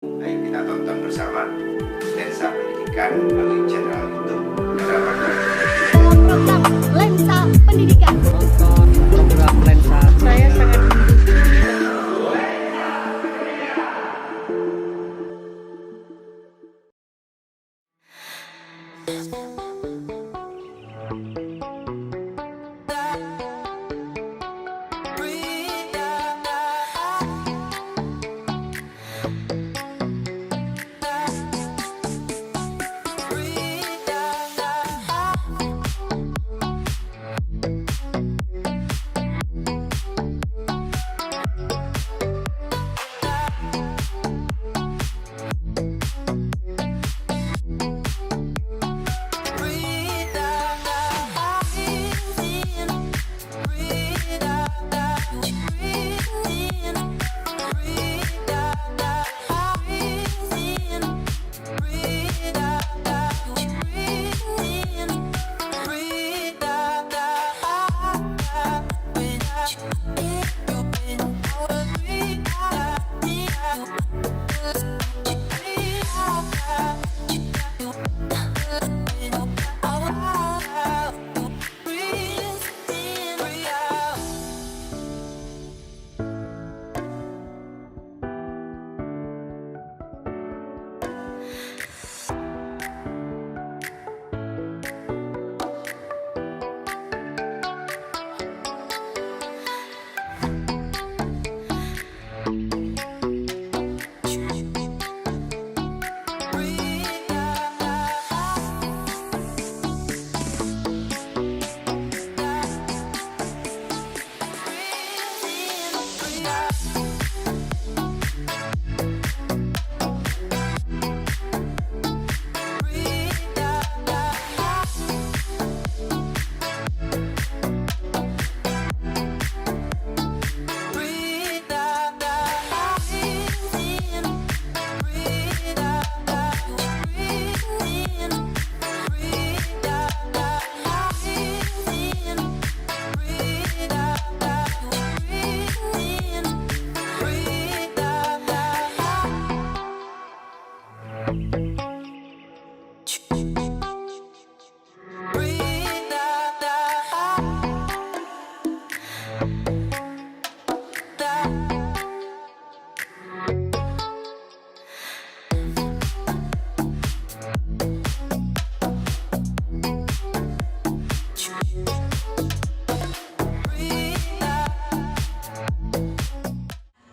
Ayo kita tonton bersama Lensa Pendidikan melalui channel YouTube Harapan dalam program Lensa Pendidikan. Nonton program Lensa. Saya sangat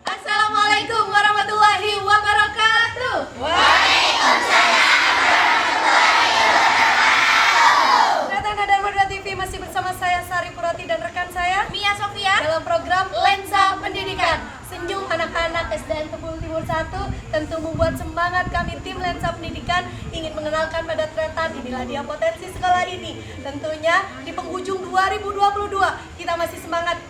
Assalamualaikum warahmatullahi wabarakatuh. Nada dan Madura TV masih bersama saya Sari Purati dan rekan saya Mia Sofia dalam program Lensa Pendidikan. Senyum anak-anak SDN Tebul Timur 1 tentu membuat semangat kami tim Lensa Pendidikan ingin mengenalkan pada tretan inilah dia potensi sekolah ini. Tentunya di penghujung 2022 kita masih semangat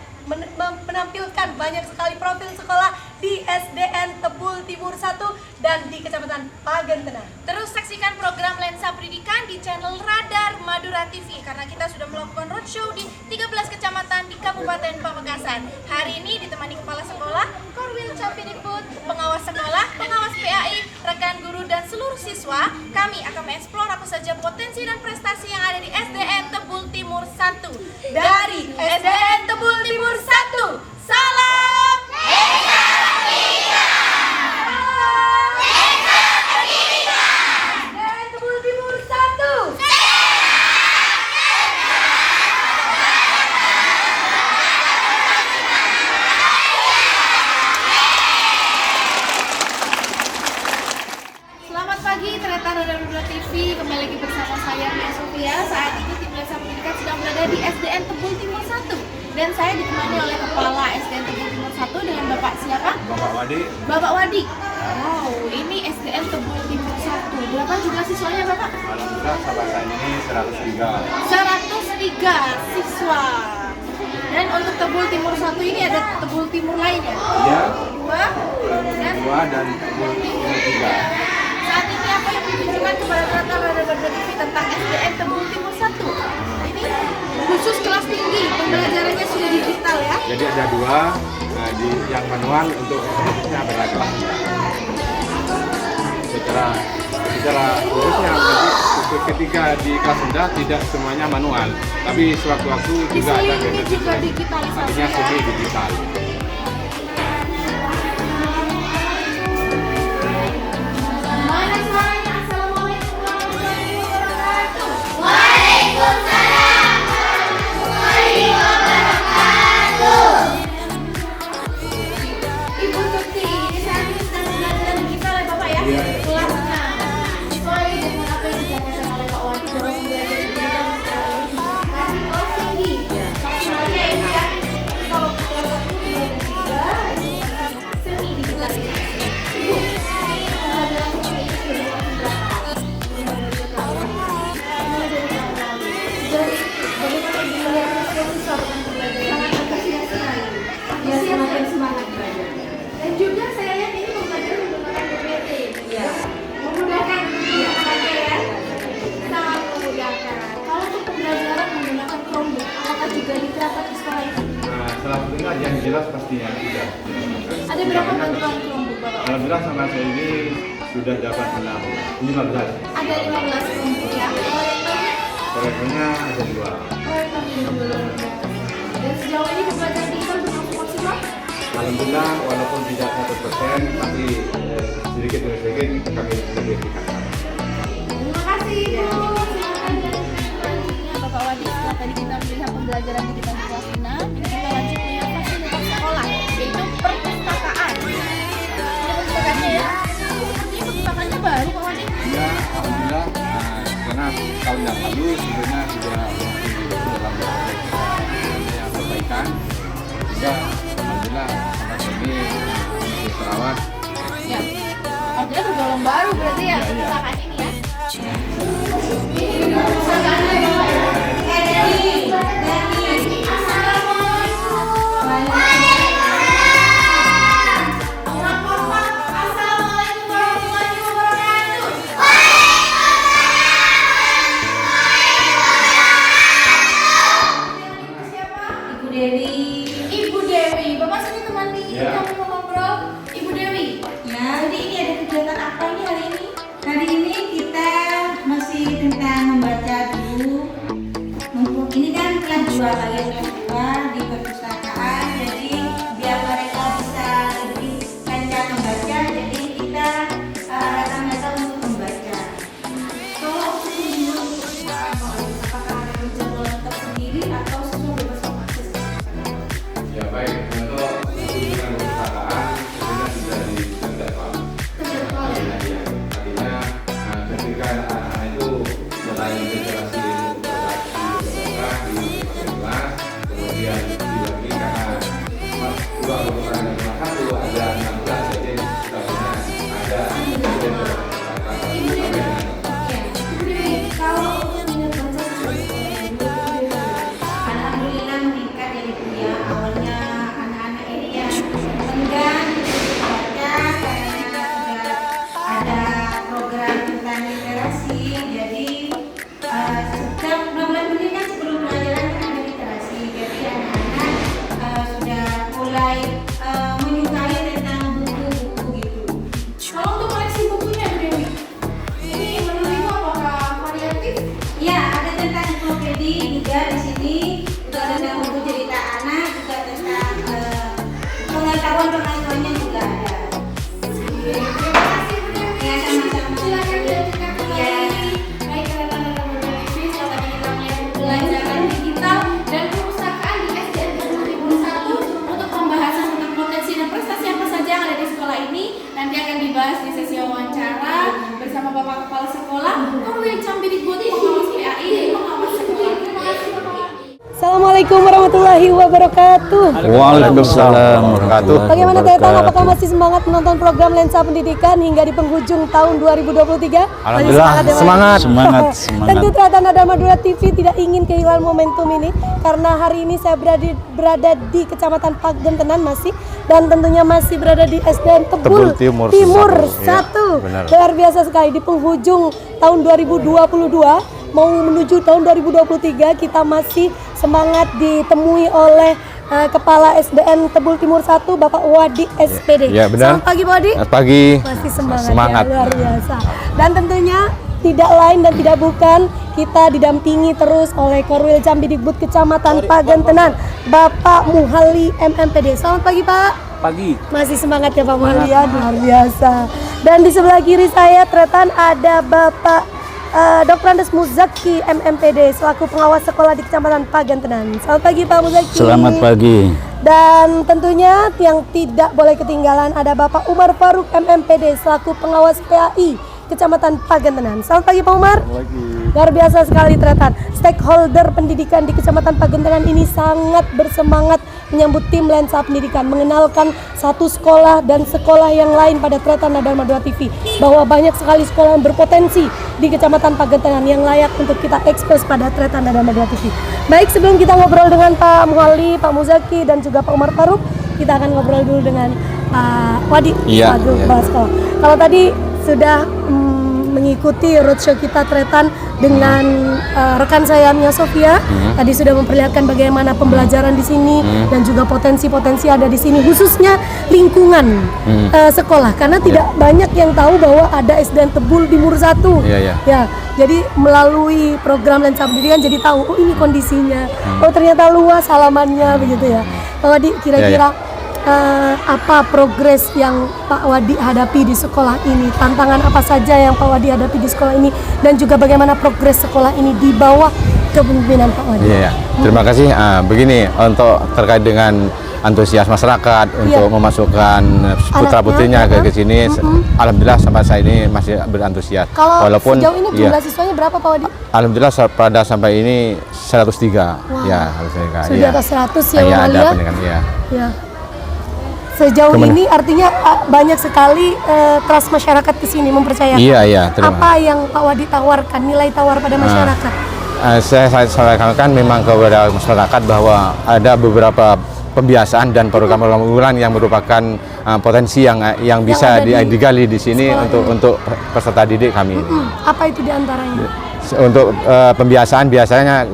menampilkan banyak sekali profil sekolah di SDN Tebul Timur 1 dan di Kecamatan Pagentena. Terus saksikan program Lensa Pendidikan di channel Radar Madura TV karena kita sudah melakukan roadshow di 13 kecamatan di Kabupaten Pamekasan. Hari ini ditemani kepala sekolah, Korwil Campidikbud, pengawas sekolah, pengawas PAI, rekan guru dan seluruh siswa. Kami akan mengeksplor apa saja potensi dan prestasi yang ada di SDN Tebul Timur 1. Dari SDN Tebul Timur 1, salam Lensa Pendidikan! SDN Tebul Timur 1. Selamat pagi Tretan Radar Madura TV, kembali lagi bersama saya Mia Sofia. Saat ini tim Lensa Pendidikan sedang berada di SDN Tebul Timur 1 dan saya ditemani oleh kepala SDN Tebul Timur 1 dengan Bapak siapa? Bapak Wadi. Bapak Wadi. Wow, ini SDN Tebul Timur 1. Berapa jumlah siswanya Bapak? Alhamdulillah sampai saat ini 103. 103 siswa. Dan untuk Tebul Timur 1 ini ada Tebul Timur lainnya. Iya. 2 dan 2 dan Tebul Timur 3. saat ini apa yang ditunjukkan kepada Tretan Radar Madura TV tentang SDN Tebul Timur 1? Ini khusus kelas tinggi, pembelajarannya sudah digital ya. Jadi ada 2, di yang manual untuk bentuknya beragam. secara khususnya nanti ketika di kelas rendah tidak semuanya manual, tapi sewaktu-waktu juga ada artinya semi digital. Ibu Tuti, ini saat ini sedang belajar digital ya Bapak ya? Kelasnya. Sesuai dengan apa yang dijelaskan oleh Pak Wadi dalam belajar digital secara ini. Kasih kelas tinggi. Maksimalnya ini ya. Kalau kelas 1, 2, dan 3 ini semi digital. Ibu, ini pembelajaran seperti ini sudah mulai berapa? Mulai dari tahun lalu. Jadi, bagaimana Ibu melihat siswa dengan pembelajaran? Sangat antusias sekali. Ya, semakin semangat belajar. Dan juga saya lihat ini pembelajaran menggunakan PPT. Iya. Memudahkan ya, ya. Sangat memudahkan. Kalau untuk pembelajaran menggunakan Chromebook, apakah juga diterapkan di sekolah ini? Nah, salah satunya yang jelas pastinya tidak. Ada berapa bantuan Chromebook Bapak? Alhamdulillah sama saya ini sudah dapat 15. Ada 15 Chromebook ya. Proyeknya ada 2. Oh, yang dulu. Dan sejauh ini pembelajaran digital berlangsung maksimal? Alhamdulillah walaupun tidak 100%, tapi sedikit demi sedikit kami lebih tingkatkan. Terima kasih Ibu. Silakan selanjutnya Bapak Wadi. Setelah tadi kita melihat pembelajaran digital di kelas 6, ini kita lanjut melihat fasilitas sekolah, yaitu perpustakaan. Ini perpustakaannya ya. Sepertinya perpustakaannya baru Pak Wadi. Ya, alhamdulillah karena tahun yang lalu sebenarnya sudah dalam perbaikan, sehingga alhamdulillah sampai ini terawat. Ya. Artinya tergolong baru berarti ya Iya, iya. perpustakaan ini ya. Ibu Dewi, Bapak sini temani Ya. kami ngobrol. Ibu Dewi, Ya, jadi ini ada kegiatan apa ini hari ini? Hari ini kita masih tentang membaca dulu. Ini kan kelas 2 bagian kelas 2 di perpustakaan. Jadi biar mereka bisa lebih lancar membaca, jadi kita datang-datang untuk membaca. kalau untuk kunjungan untuk perpustakaan Pak Wadi, apakah ada jadwal tersendiri atau semua bebas mengakses perpustakaan? Ya baik, untuk kunjungan perpustakaan sebenarnya sudah dijadwal. Terjadwal ya? Artinya ketika anak-anak itu selain literasi membaca di kelas, kemudian dibagi karena dua perpustakaan yang cuma satu ada 16, jadi kita punya ada Ibu Dewi, kalau untuk minat baca seperti dulu, Alhamdulillah meningkat dari kuliah. Awalnya anak-anak ini yang enggan baca karena sudah ada program tentang literasi. Jadi sejak bulan ini kan sebelum pelajaran kan ada literasi. Jadi anak-anak sudah mulai menyukai tentang buku-buku gitu. kalau untuk koleksi bukunya Ibu Dewi, ini menurut Ibu apakah variatif? Ya, ada tentang ensiklopedia juga di sini. Juga ada tentang buku cerita anak, juga tentang pengetahuan-pengetahuannya juga ada. Terima kasih Ibu Dewi. Ya, sama-sama. Silakan dilanjutkan kembali. Baik rekan-rekan Dewi, setelah tadi kita melihat pembelajaran digital dan perpustakaan di SDN Teguh Timur 1 untuk pembahasan tentang potensi dan prestasi apa saja yang ada di sekolah ini nanti akan dibahas di sesi wawancara bersama Bapak Kepala Sekolah Korwil Cambidikbud pengawas PAI dan pengawas sekolah. Terima kasih Bapak. Assalamualaikum warahmatullahi wabarakatuh. Waalaikumsalam warahmatullahi Bagaimana Tetan? wabarakatuh. Apakah masih semangat menonton program Lensa Pendidikan hingga di penghujung tahun 2023? Alhamdulillah, Masih semangat. Semangat. Semangat. Tentu Teratan Nada Madura TV tidak ingin kehilangan momentum ini karena hari ini saya berada di Kecamatan Pagentenan masih dan tentunya masih berada di SDN Tebul Tebul Timur Timur 1. Ya, benar. Luar biasa sekali di penghujung tahun 2022 mau menuju tahun 2023 kita masih semangat ditemui oleh Kepala SDN Tebul Timur 1 Bapak Wadi SPD. Ya, benar. Selamat pagi Pak Wadi. Selamat pagi. Masih semangat, Semangat. ya, luar biasa. Dan tentunya tidak lain dan tidak bukan, kita didampingi terus oleh Korwil Cambidikbud Kecamatan Pagentenan, Bapak Muhalli MMPD. Selamat pagi Pak. Pagi. Masih semangat ya Pak Muhalli, ya, luar biasa. Dan di sebelah kiri saya Tretan ada Bapak Dr. Andes Muzaki MMPD selaku pengawas sekolah di Kecamatan Pagentenan. Selamat pagi Pak Muzaki. Selamat pagi. Dan tentunya yang tidak boleh ketinggalan ada Bapak Umar Faruk MMPD selaku pengawas PAI Kecamatan Pagentenan. Selamat pagi Pak Umar. Luar biasa sekali Tretan. Stakeholder pendidikan di Kecamatan Pagentenan ini sangat bersemangat menyambut tim Lensa Pendidikan, mengenalkan satu sekolah dan sekolah yang lain pada Tretan Radar Madura TV, bahwa banyak sekali sekolah yang berpotensi di Kecamatan Pagentenan yang layak untuk kita ekspos pada Tretan Radar Madura TV. Baik, sebelum kita ngobrol dengan Pak Muhalli, Pak Muzaki dan juga Pak Umar Faruk, kita akan ngobrol dulu dengan Pak Wadi selaku kepala sekolah. Kalau tadi sudah mengikuti roadshow kita Tretan dengan rekan saya Mia Sofia. Tadi sudah memperlihatkan bagaimana pembelajaran di sini dan juga potensi-potensi ada di sini, khususnya lingkungan sekolah, karena tidak banyak yang tahu bahwa ada SDN Tebul Timur 1. Ya, jadi melalui program Lensa Pendidikan jadi tahu, oh ini kondisinya, oh ternyata luas halamannya begitu ya. Pak Wadi, kira-kira apa progres yang Pak Wadi hadapi di sekolah ini? Tantangan apa saja yang Pak Wadi hadapi di sekolah ini? Dan juga bagaimana progres sekolah ini di bawah kepemimpinan Pak Wadi? Terima kasih. Begini, untuk terkait dengan antusias masyarakat untuk memasukkan putra-putrinya ke sini, alhamdulillah sampai saat ini masih berantusias. Kalau walaupun sejauh ini jumlah siswanya berapa Pak Wadi? Alhamdulillah pada sampai ini 103. Ya, sudah di atas 100 ya, ada pendidikan, ya. Sejauh ini artinya banyak sekali trust masyarakat ke sini mempercayakan. Iya, apa yang Pak Wadi tawarkan, nilai tawar pada masyarakat? Saya sampaikan memang kepada masyarakat bahwa ada beberapa pembiasaan dan program-program unggulan yang merupakan potensi yang bisa digali di sini untuk peserta didik kami. Apa itu diantaranya? Untuk pembiasaan biasanya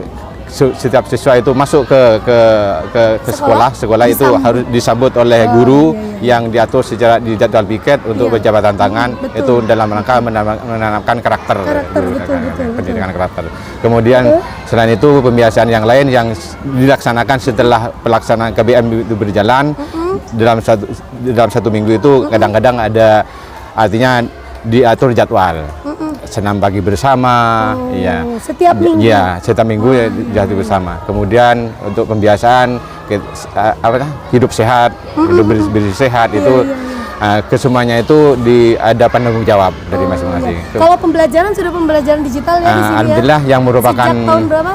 setiap siswa itu masuk ke sekolah itu harus disambut oleh guru yang diatur secara di jadwal piket untuk berjabatan tangan. Itu dalam rangka menanamkan karakter pendidikan karakter. Kemudian selain itu pembiasaan yang lain yang dilaksanakan setelah pelaksanaan KBM itu berjalan dalam satu minggu itu kadang-kadang ada, artinya diatur jadwal. Senam pagi bersama, setiap minggu. Ya, setiap minggu diatur bersama. Kemudian untuk pembiasaan hidup sehat, hidup bersih sehat itu kesemuanya itu ada penanggung jawab dari masing-masing. Kalau pembelajaran sudah pembelajaran digital ya di sini. Alhamdulillah yang merupakan sejak tahun berapa?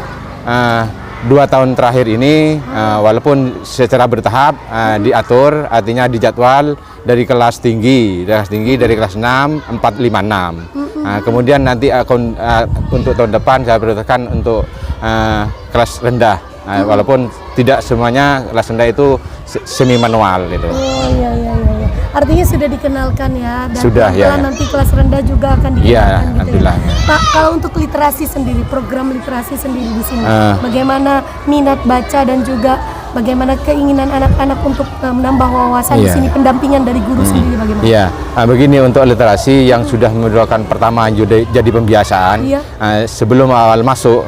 2 tahun terakhir ini, walaupun secara bertahap diatur, artinya dijadwal dari kelas tinggi dari kelas 6, 4, 5, 6. Kemudian nanti untuk tahun depan saya prioritaskan untuk kelas rendah, walaupun tidak semuanya kelas rendah itu semi manual gitu. Oh iya. Artinya sudah dikenalkan ya, dan sudah, nanti kelas rendah juga akan dikenalkan gitu ya. Pak, kalau untuk literasi sendiri, program literasi sendiri di sini, bagaimana minat baca dan juga bagaimana keinginan anak-anak untuk menambah wawasan di sini, pendampingan dari guru sendiri bagaimana? Iya, begini, untuk literasi yang sudah merupakan pertama jadi pembiasaan, sebelum awal masuk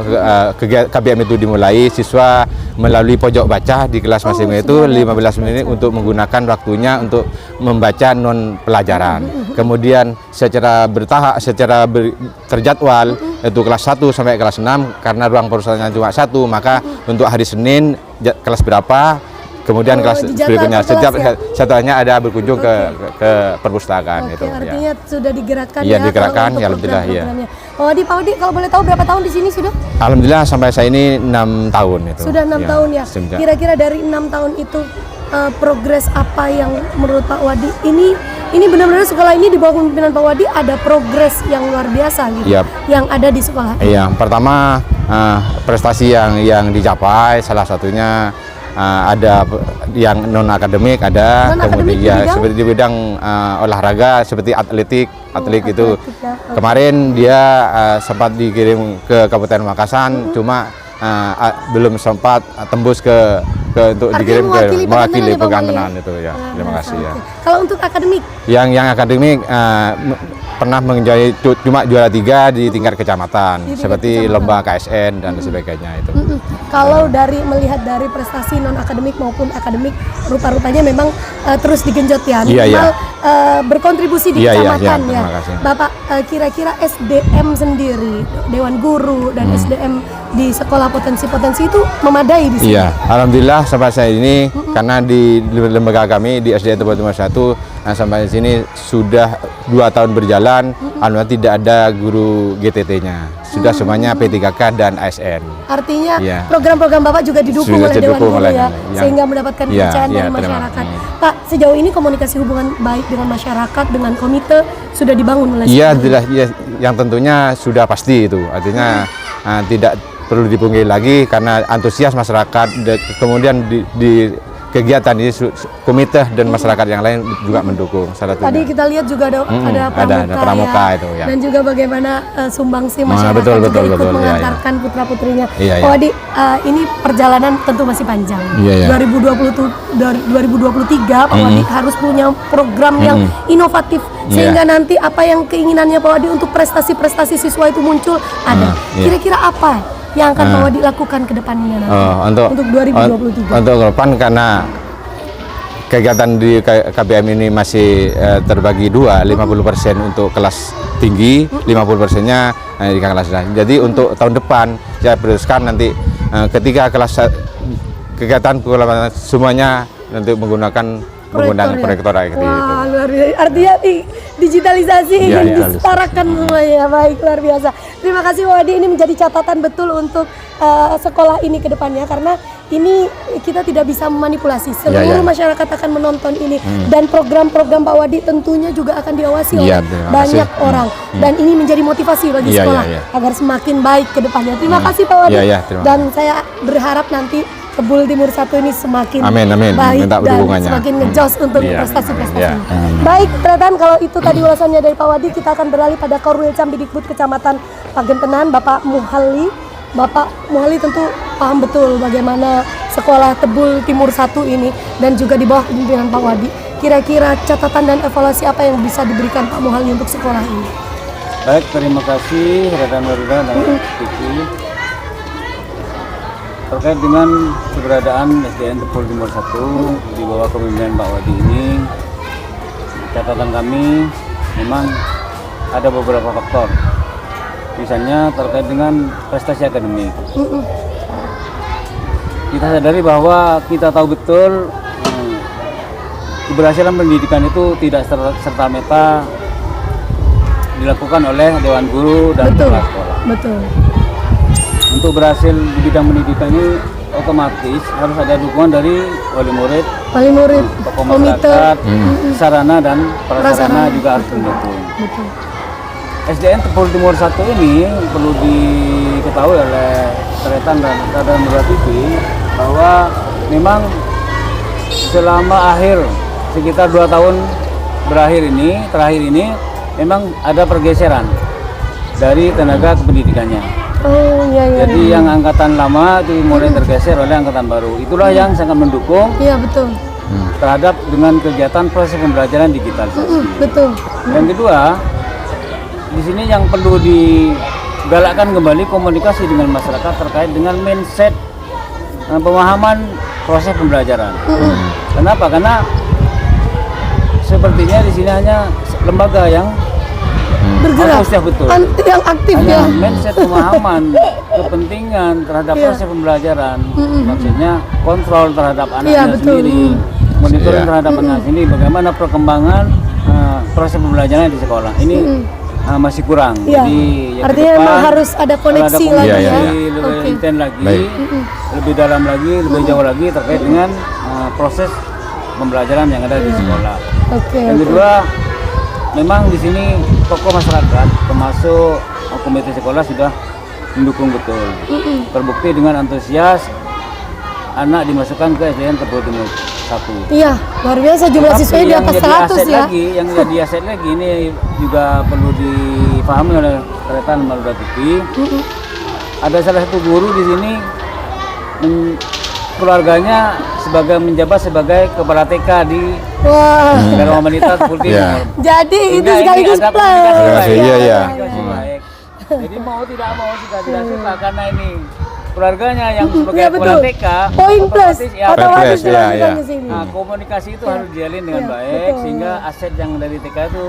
ke KBM itu dimulai, siswa melalui pojok baca di kelas masing-masing itu 15 menit untuk menggunakan waktunya untuk membaca non pelajaran. Kemudian secara bertahap, terjadwal, itu kelas 1 sampai kelas 6, karena ruang perpustakaan cuma 1, maka untuk hari Senin kelas berapa, kemudian kelas berikutnya setelahnya ada berkunjung ke perpustakaan. Itu artinya sudah digerakkan digerakkan ya, alhamdulillah ya. Pak Wadi, kalau boleh tahu berapa tahun di sini sudah? Alhamdulillah sampai saya ini 6 tahun itu. Sudah 6 tahun ya. Kira-kira dari 6 tahun itu progres apa yang menurut Pak Wadi ini benar-benar sekolah ini di bawah kepemimpinan Pak Wadi ada progres yang luar biasa gitu, yang ada di sekolah. Iya, pertama prestasi yang dicapai salah satunya ada yang non akademik, kemudian seperti di bidang olahraga seperti atletik itu kemarin dia sempat dikirim ke Kabupaten Makassar, cuma belum sempat tembus ke untuk Artinya dikirim ke mewakili ya, Pak Wali? pegantengan itu ya. Terima kasih ya. Oke. Kalau untuk akademik, Yang akademik pernah menjadi cuma juara 3 di tingkat kecamatan, Di tingkat seperti kecamatan. lomba KSN dan sebagainya itu. kalau melihat dari prestasi non akademik maupun akademik, rupa-rupanya memang terus digenjot ya, Iya, minimal berkontribusi di Iya, iya, kecamatan iya, ya. terima kasih. Bapak kira-kira SDM sendiri, Dewan Guru dan SDM di sekolah potensi-potensi itu memadai di sini. Iya, alhamdulillah sampai saat ini karena di lembaga kami di SDN Tebal Timur 1 sampai sini sudah 2 tahun berjalan, alhamdulillah tidak ada guru GTT-nya. Sudah semuanya P3K dan ASN. Artinya Iya. program-program Bapak juga didukung Sudah oleh Dewan didukung Guru oleh ya, yang- sehingga mendapatkan Iya, kepercayaan iya, dari terima- masyarakat. Pak, sejauh ini komunikasi hubungan baik dengan masyarakat, dengan komite sudah dibangun oleh Iya, sekolah. jelas, ya, yang tentunya sudah pasti itu. Artinya tidak perlu dipungkiri lagi karena antusias masyarakat. Kemudian di kegiatan ini komite dan masyarakat yang lain juga mendukung. Salah satunya. Tadi kita lihat juga ada ada pramuka ya, itu, ya. dan juga bagaimana sumbangsi masyarakat betul, juga betul, ikut betul, iya, mengantarkan putra-putrinya. Iya, iya. Pak Wadi, ini perjalanan tentu masih panjang. Iya, iya. 2023 Pak Wadi harus punya program yang inovatif sehingga nanti apa yang keinginannya Pak Wadi untuk prestasi-prestasi siswa itu muncul ada. Iya. Kira-kira apa yang akan Pak Wadi lakukan ke depannya nanti? Untuk 2023. Untuk ke depan karena kegiatan di KBM ini masih terbagi 50% untuk kelas tinggi, 50%-nya di kelas rendah. Jadi untuk tahun depan saya prioritaskan nanti ketika kegiatan semuanya nanti menggunakan proyektor kayak gitu. Wah, luar biasa. Artinya digitalisasi Iya, ingin iya, disetarakan semuanya. Baik, luar biasa. Terima kasih Wadi, ini menjadi catatan betul untuk sekolah ini ke depannya karena ini kita tidak bisa memanipulasi. Seluruh iya. masyarakat akan menonton ini dan program-program Pak Wadi tentunya juga akan diawasi oleh Iya, terima banyak kasih. orang dan ini menjadi motivasi bagi Iya, sekolah iya, iya. agar semakin baik ke depannya. Terima kasih Pak Wadi. Iya, iya, terima Dan saya berharap nanti Tebul Timur 1 ini semakin Amin, amin. baik Minta dan dukungannya. semakin ngejos untuk Iya, prestasi-prestasinya. iya. Baik, Tretan, kalau itu tadi ulasannya dari Pak Wadi, kita akan beralih pada Korwil Cambidikbud Kecamatan Pagentenan, Bapak Muhalli. Bapak Muhalli tentu paham betul bagaimana sekolah Tebul Timur 1 ini dan juga di bawah kepemimpinan Pak Wadi. Kira-kira catatan dan evaluasi apa yang bisa diberikan Pak Muhalli untuk sekolah ini? Baik, terima kasih rekan Maruda dan Kiki. Terkait dengan keberadaan SDN Tebul Timur 1 di bawah kepemimpinan Pak Wadi ini, catatan kami memang ada beberapa faktor. Misalnya terkait dengan prestasi akademik. Kita sadari bahwa kita tahu betul keberhasilan pendidikan itu tidak serta-merta dilakukan oleh Dewan Guru dan Betul, kepala sekolah. betul. Untuk berhasil di bidang pendidikan ini otomatis harus ada dukungan dari wali murid, Wali murid, tokoh komite, masyarakat, sarana dan prasarana Prasarana. juga harus mendukung. betul. SDN Tebul Timur 1 ini perlu diketahui oleh Tretan dan Radar Maduratv bahwa memang selama sekitar 2 tahun terakhir ini memang ada pergeseran dari tenaga kependidikannya. Oh, iya, iya. Jadi yang angkatan lama itu mulai tergeser oleh angkatan baru. Itulah yang sangat mendukung Iya, betul. terhadap dengan kegiatan proses pembelajaran digitalisasi. Betul. Yang kedua, di sini yang perlu digalakkan kembali komunikasi dengan masyarakat terkait dengan mindset pemahaman proses pembelajaran. Kenapa? Karena sepertinya di sini hanya lembaga yang Bergerak. harusnya betul. Yang aktif Hanya ya. mindset pemahaman kepentingan terhadap Iya. proses pembelajaran, maksudnya kontrol terhadap Iya, anaknya betul. sendiri, monitoring Iya. terhadap anak sendiri, bagaimana perkembangan proses pembelajaran di sekolah ini masih kurang. Iya. Jadi ya ke Artinya depan, memang harus ada koneksi kalau ada lagi Iya, ya. iya, komunikasi lebih Oke. intens lagi, Baik. lebih dalam lagi, lebih jauh lagi terkait dengan proses pembelajaran yang ada di sekolah. Oke. Yang kedua, memang di sini tokoh masyarakat termasuk komite sekolah sudah mendukung betul. Terbukti dengan antusias anak dimasukkan ke SDN Tebul Timur 1. Iya, luar biasa jumlah Tapi siswanya di yang atas jadi 100 aset ya. lagi, yang jadi aset lagi ini juga perlu dipahami oleh Tretan Marudatv. Ada salah satu guru di sini keluarganya menjabat sebagai kepala TK di Wah. Negara Humanitas Pulti Iya. Timur. Jadi itu Sehingga ini sekaligus ada plus. komunikasi Iya, baik. iya, iya. Komunikasi baik. Jadi mau tidak mau sudah tidak suka karena ini keluarganya yang sebagai Iya, kepala betul. TK Poin plus. otomatis ya, Otomatis Plus, iya, dilakukan iya. ke sini. nah, komunikasi itu harus dijalin dengan Iya, baik betul. sehingga aset yang dari TK itu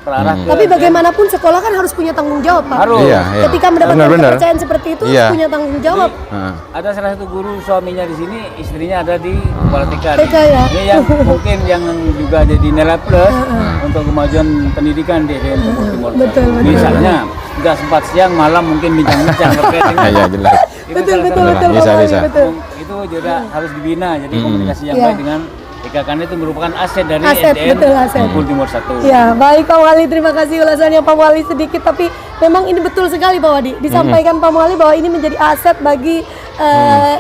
terarah ke Tapi bagaimanapun sekolah kan harus punya tanggung jawab, Pak. Harus. Iya, iya. Ketika mendapatkan Benar-benar. kepercayaan seperti itu Iya. harus punya tanggung jawab. Heeh. Ada salah satu guru suaminya di sini, istrinya ada di kepala TK. TK ya? Ini yang mungkin yang juga jadi nilai plus untuk kemajuan pendidikan di SDN Tepul Timur. Betul, betul. Misalnya nggak sempat siang malam mungkin bincang-bincang terkait dengan Iya, jelas. itu Betul, salah betul, satu- betul, Bisa, Pak Wali, bisa. betul. Itu juga harus dibina. Jadi komunikasi yang Iya. baik dengan TK karena itu merupakan aset dari Aset, SDN betul, aset. Tepul Timur 1. Ya, baik Pak Wali, terima kasih ulasannya Pak Wali sedikit, tapi memang ini betul sekali Pak Wadi. Disampaikan Pak Wali bahwa ini menjadi aset bagi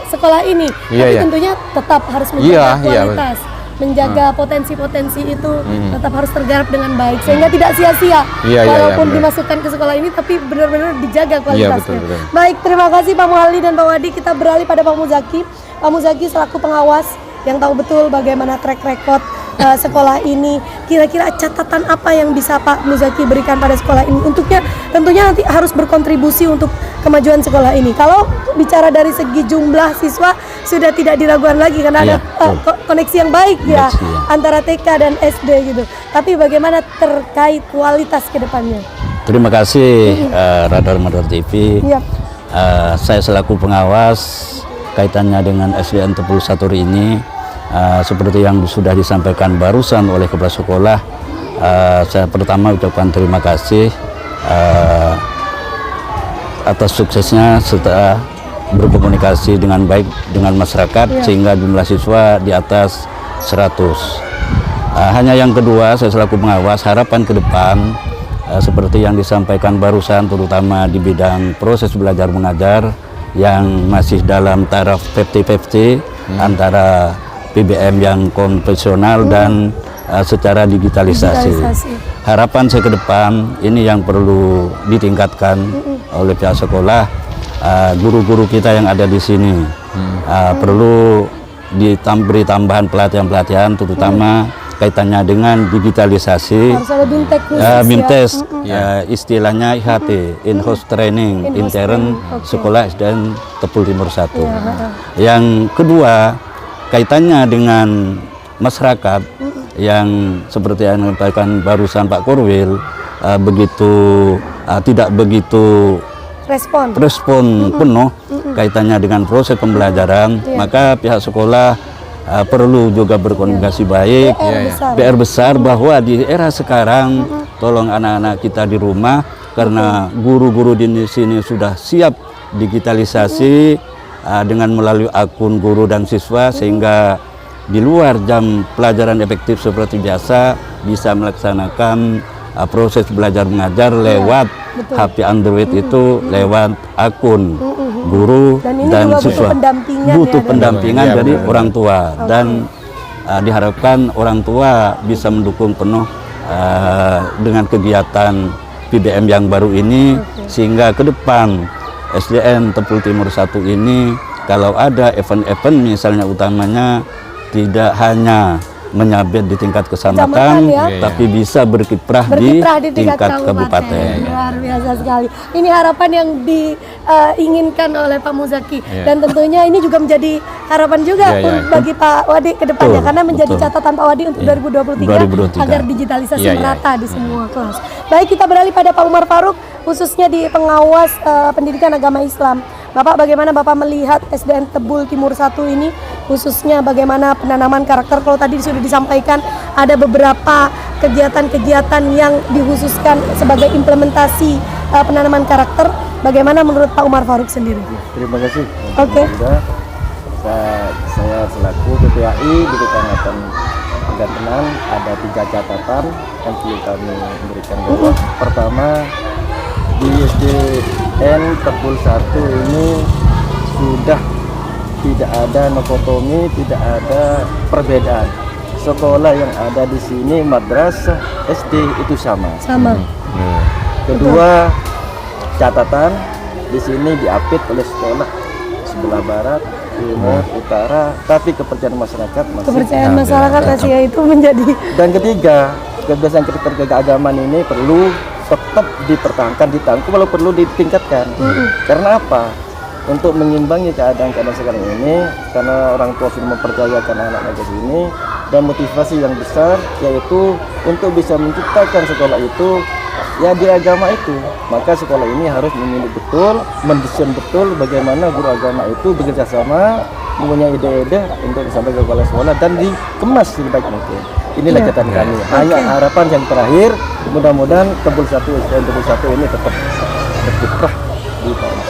sekolah ini. Iya, Tapi iya. tentunya tetap harus menjaga Iya, iya, kualitas, menjaga potensi-potensi itu tetap harus tergarap dengan baik sehingga tidak sia-sia. Iya, iya, Walaupun benar. dimasukkan ke sekolah ini tapi benar-benar dijaga kualitasnya. betul, betul. Baik, terima kasih Pak Wali dan Pak Wadi. Kita beralih pada Pak Muzaki. Pak Muzaki selaku pengawas yang tahu betul bagaimana track record sekolah ini, kira-kira catatan apa yang bisa Pak Muzaki berikan pada sekolah ini? Untuknya tentunya nanti harus berkontribusi untuk kemajuan sekolah ini. Kalau bicara dari segi jumlah siswa sudah tidak diragukan lagi karena ada Iya, betul. koneksi yang baik ya Koneksi, ya. antara TK dan SD gitu. Tapi bagaimana terkait kualitas ke depannya? Terima kasih Radar Madura TV. Iya. Saya selaku pengawas kaitannya dengan SDN Tepul Satur ini, seperti yang sudah disampaikan barusan oleh kepala sekolah, saya pertama ucapkan terima kasih atas suksesnya setelah berkomunikasi dengan baik dengan masyarakat sehingga jumlah siswa di atas 100. Hanya yang kedua, saya selaku pengawas harapan ke depan seperti yang disampaikan barusan, terutama di bidang proses belajar mengajar yang masih dalam taraf 50-50 antara PBM yang konvensional dan secara digitalisasi. Harapan saya ke depan ini yang perlu ditingkatkan oleh pihak sekolah, guru-guru kita yang ada di sini perlu diberi tambahan pelatihan-pelatihan, terutama kaitannya dengan digitalisasi. Harus ada bintek khusus Bintes, ya. istilahnya IHT, in-house training, In-house intern training, oke. sekolah SDN Tepul Timur 1. Iya, Yang kedua, kaitannya dengan masyarakat yang seperti yang disampaikan barusan Pak Korwil, tidak begitu respon penuh kaitannya dengan proses pembelajaran, maka pihak sekolah perlu juga berkomunikasi baik. PR besar bahwa di era sekarang tolong anak-anak kita di rumah, karena guru-guru di sini sudah siap digitalisasi dengan melalui akun guru dan siswa, sehingga di luar jam pelajaran efektif seperti biasa bisa melaksanakan proses belajar mengajar lewat HP Android itu, lewat akun guru Dan ini dan juga butuh siswa. pendampingan Butuh ya, pendampingan Iya, dari benar. orang tua, dan diharapkan orang tua bisa mendukung penuh dengan kegiatan PBM yang baru ini, sehingga ke depan SDN Tepul Timur 1 ini kalau ada event-event misalnya utamanya tidak hanya menyabet di tingkat Kecamatan kecamatan, ya. tapi bisa berkiprah di tingkat kabupaten. Luar biasa sekali. Ini harapan yang diinginkan oleh Pak Muzaki, dan tentunya ini juga menjadi harapan juga Iya, iya. bagi Pak Wadi ke depannya, Betul, karena menjadi betul. catatan Pak Wadi untuk 2023 agar digitalisasi Iya, iya. merata di semua kelas. Baik, kita beralih pada Pak Umar Faruk, khususnya di pengawas pendidikan agama Islam. Bapak, bagaimana Bapak melihat SDN Tepul Timur 1 ini, khususnya bagaimana penanaman karakter? Kalau tadi sudah disampaikan ada beberapa kegiatan-kegiatan yang dikhususkan sebagai implementasi penanaman karakter. Bagaimana menurut Pak Umar Faruk sendiri? Terima kasih. Oke. Saya selaku KPAI di Kecamatan Gantenan ada 3 catatan yang perlu kami berikan bahwa pertama, di SDN Tepul 1 ini sudah tidak ada nokotomi, tidak ada perbedaan. Sekolah yang ada di sini, madrasah, SD itu sama. Sama. Kedua, catatan di sini diapit oleh sekolah sebelah barat timur, utara, tapi kepercayaan masyarakat masih. Kepercayaan masyarakat Asia itu menjadi. Dan ketiga, kebiasaan kritik keagamaan ini perlu tetap dipertahankan, ditangku, walau perlu ditingkatkan. Karena apa? Untuk mengimbangi keadaan sekarang ini, karena orang tua sudah mempercayakan anak-anak ke sini, dan motivasi yang besar yaitu untuk bisa menciptakan sekolah itu ya di agama itu, maka sekolah ini harus memilih betul, mendesain betul bagaimana guru agama itu bekerja sama, mempunyai ide-ide untuk disampaikan ke kepala sekolah dan dikemas sebaik mungkin. Inilah catatan kami. Hanya harapan yang terakhir, mudah-mudahan Tebul 1 SDN Tebul 1 ini tetap berkiprah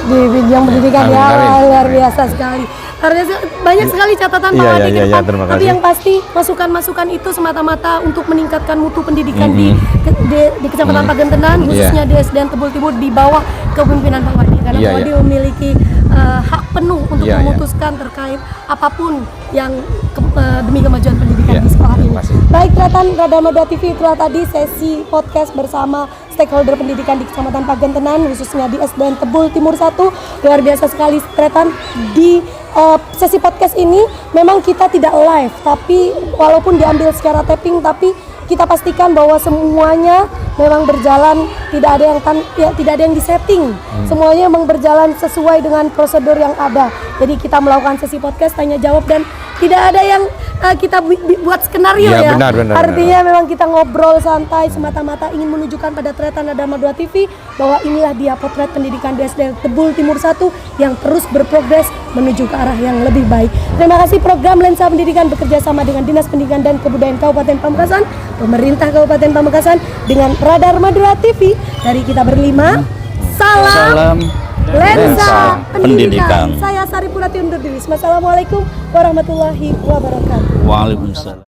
di bidang pendidikan. Ya, luar biasa sekali. Banyak sekali catatan Pak Adi ke depan, tapi yang pasti masukan-masukan itu semata-mata untuk meningkatkan mutu pendidikan di Kecamatan Pagentenan, khususnya di SDN Tebul Timur di bawah kepemimpinan Pak Wadi, karena Pak Wadi memiliki hak penuh untuk memutuskan terkait apapun yang demi kemajuan pendidikan di sekolah ini. Baik, Radar Madura TV, itulah tadi sesi podcast bersama stakeholder pendidikan di Kecamatan Pagentenan, khususnya di SDN Tebul Timur 1. Luar biasa sekali Tretan. Di sesi podcast ini memang kita tidak live, tapi walaupun diambil secara taping, tapi kita pastikan bahwa semuanya memang berjalan, tidak ada yang disetting. Semuanya memang berjalan sesuai dengan prosedur yang ada. Jadi kita melakukan sesi podcast tanya jawab dan tidak ada yang kita buat skenario ya. Benar, Artinya memang kita ngobrol santai, semata-mata ingin menunjukkan pada Tretan Radar Madura TV bahwa inilah dia potret pendidikan di SDN Tebul Timur 1 yang terus berprogres menuju ke arah yang lebih baik. Terima kasih program Lensa Pendidikan bekerja sama dengan Dinas Pendidikan dan Kebudayaan Kabupaten Pamekasan, Pemerintah Kabupaten Pamekasan dengan Radar Madura TV. Dari kita berlima, salam Lensa Pendidikan. Saya Sari Purati undur diri. Wassalamualaikum warahmatullahi wabarakatuh. Waalaikumsalam.